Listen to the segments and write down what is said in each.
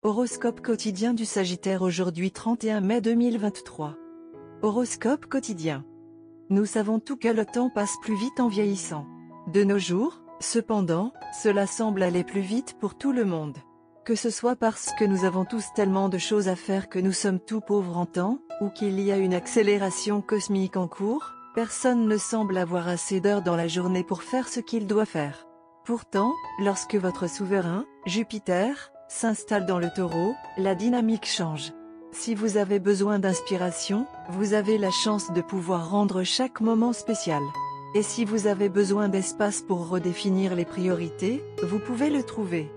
Horoscope quotidien du Sagittaire aujourd'hui 31 mai 2023. Horoscope quotidien. Nous savons tous que le temps passe plus vite en vieillissant. De nos jours, cependant, cela semble aller plus vite pour tout le monde. Que ce soit parce que nous avons tous tellement de choses à faire que nous sommes tout pauvres en temps, ou qu'il y a une accélération cosmique en cours, personne ne semble avoir assez d'heures dans la journée pour faire ce qu'il doit faire. Pourtant, lorsque votre souverain, Jupiter, s'installe dans le Taureau, la dynamique change. Si vous avez besoin d'inspiration, vous avez la chance de pouvoir rendre chaque moment spécial. Et si vous avez besoin d'espace pour redéfinir les priorités, vous pouvez le trouver.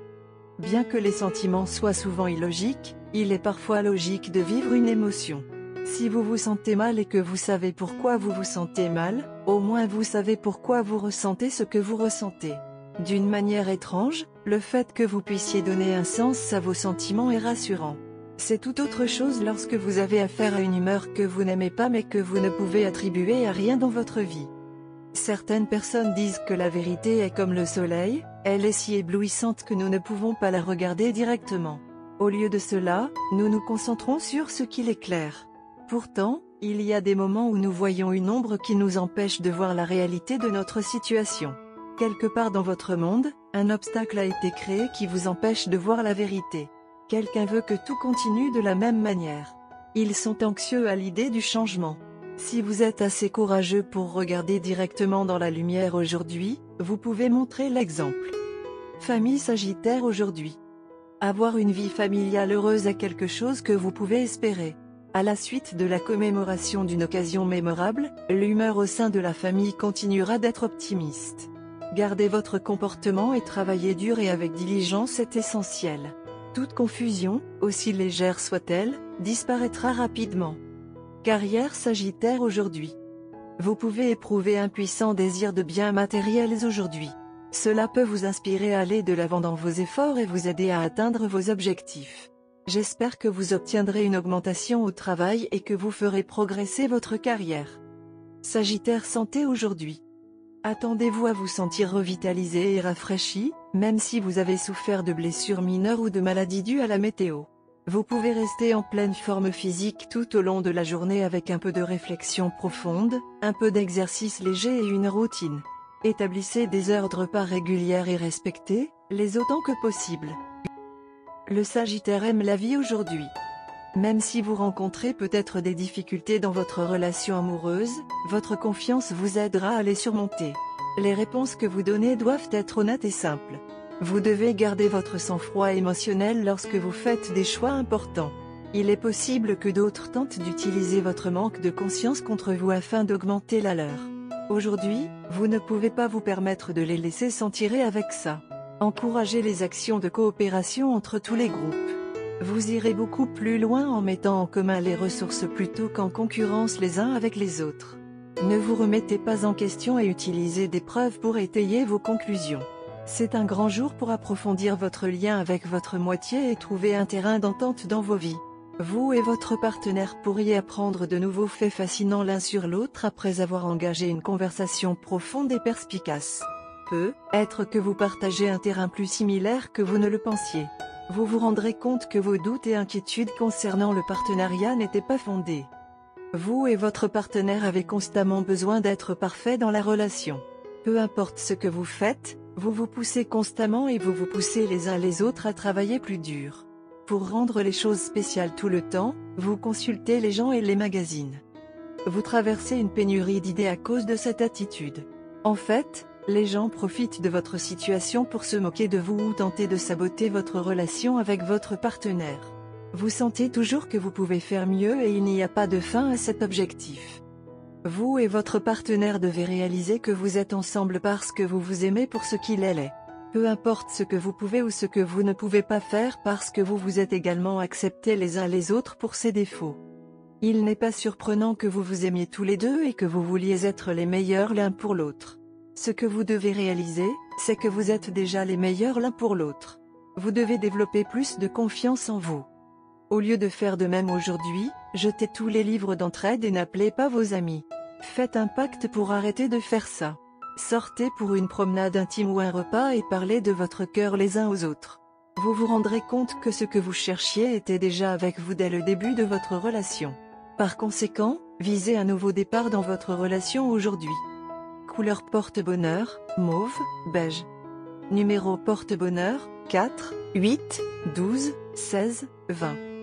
Bien que les sentiments soient souvent illogiques, il est parfois logique de vivre une émotion. Si vous vous sentez mal et que vous savez pourquoi vous vous sentez mal, au moins vous savez pourquoi vous ressentez ce que vous ressentez. D'une manière étrange, le fait que vous puissiez donner un sens à vos sentiments est rassurant. C'est tout autre chose lorsque vous avez affaire à une humeur que vous n'aimez pas mais que vous ne pouvez attribuer à rien dans votre vie. Certaines personnes disent que la vérité est comme le soleil, elle est si éblouissante que nous ne pouvons pas la regarder directement. Au lieu de cela, nous nous concentrons sur ce qui l'éclaire. Pourtant, il y a des moments où nous voyons une ombre qui nous empêche de voir la réalité de notre situation. Quelque part dans votre monde, un obstacle a été créé qui vous empêche de voir la vérité. Quelqu'un veut que tout continue de la même manière. Ils sont anxieux à l'idée du changement. Si vous êtes assez courageux pour regarder directement dans la lumière aujourd'hui, vous pouvez montrer l'exemple. Famille Sagittaire aujourd'hui. Avoir une vie familiale heureuse est quelque chose que vous pouvez espérer. À la suite de la commémoration d'une occasion mémorable, l'humeur au sein de la famille continuera d'être optimiste. Gardez votre comportement et travaillez dur et avec diligence est essentiel. Toute confusion, aussi légère soit-elle, disparaîtra rapidement. Carrière Sagittaire aujourd'hui. Vous pouvez éprouver un puissant désir de biens matériels aujourd'hui. Cela peut vous inspirer à aller de l'avant dans vos efforts et vous aider à atteindre vos objectifs. J'espère que vous obtiendrez une augmentation au travail et que vous ferez progresser votre carrière. Sagittaire santé aujourd'hui. Attendez-vous à vous sentir revitalisé et rafraîchi, même si vous avez souffert de blessures mineures ou de maladies dues à la météo. Vous pouvez rester en pleine forme physique tout au long de la journée avec un peu de réflexion profonde, un peu d'exercice léger et une routine. Établissez des heures de repas régulières et respectez-les autant que possible. Le Sagittaire aime la vie aujourd'hui. Même si vous rencontrez peut-être des difficultés dans votre relation amoureuse, votre confiance vous aidera à les surmonter. Les réponses que vous donnez doivent être honnêtes et simples. Vous devez garder votre sang-froid émotionnel lorsque vous faites des choix importants. Il est possible que d'autres tentent d'utiliser votre manque de conscience contre vous afin d'augmenter la leur. Aujourd'hui, vous ne pouvez pas vous permettre de les laisser s'en tirer avec ça. Encouragez les actions de coopération entre tous les groupes. Vous irez beaucoup plus loin en mettant en commun les ressources plutôt qu'en concurrence les uns avec les autres. Ne vous remettez pas en question et utilisez des preuves pour étayer vos conclusions. C'est un grand jour pour approfondir votre lien avec votre moitié et trouver un terrain d'entente dans vos vies. Vous et votre partenaire pourriez apprendre de nouveaux faits fascinants l'un sur l'autre après avoir engagé une conversation profonde et perspicace. Peut-être que vous partagez un terrain plus similaire que vous ne le pensiez. Vous vous rendrez compte que vos doutes et inquiétudes concernant le partenariat n'étaient pas fondés. Vous et votre partenaire avez constamment besoin d'être parfait dans la relation. Peu importe ce que vous faites, vous vous poussez constamment et vous vous poussez les uns les autres à travailler plus dur. Pour rendre les choses spéciales tout le temps, vous consultez les gens et les magazines. Vous traversez une pénurie d'idées à cause de cette attitude. En fait, les gens profitent de votre situation pour se moquer de vous ou tenter de saboter votre relation avec votre partenaire. Vous sentez toujours que vous pouvez faire mieux et il n'y a pas de fin à cet objectif. Vous et votre partenaire devez réaliser que vous êtes ensemble parce que vous vous aimez pour ce qu'il est. Peu importe ce que vous pouvez ou ce que vous ne pouvez pas faire parce que vous vous êtes également acceptés les uns les autres pour ses défauts. Il n'est pas surprenant que vous vous aimiez tous les deux et que vous vouliez être les meilleurs l'un pour l'autre. Ce que vous devez réaliser, c'est que vous êtes déjà les meilleurs l'un pour l'autre. Vous devez développer plus de confiance en vous. Au lieu de faire de même aujourd'hui, jetez tous les livres d'entraide et n'appelez pas vos amis. Faites un pacte pour arrêter de faire ça. Sortez pour une promenade intime ou un repas et parlez de votre cœur les uns aux autres. vous vous rendrez compte que ce que vous cherchiez était déjà avec vous dès le début de votre relation. Par conséquent, visez un nouveau départ dans votre relation aujourd'hui. Couleur porte-bonheur, mauve, beige. Numéro porte-bonheur, 4, 8, 12, 16, 20.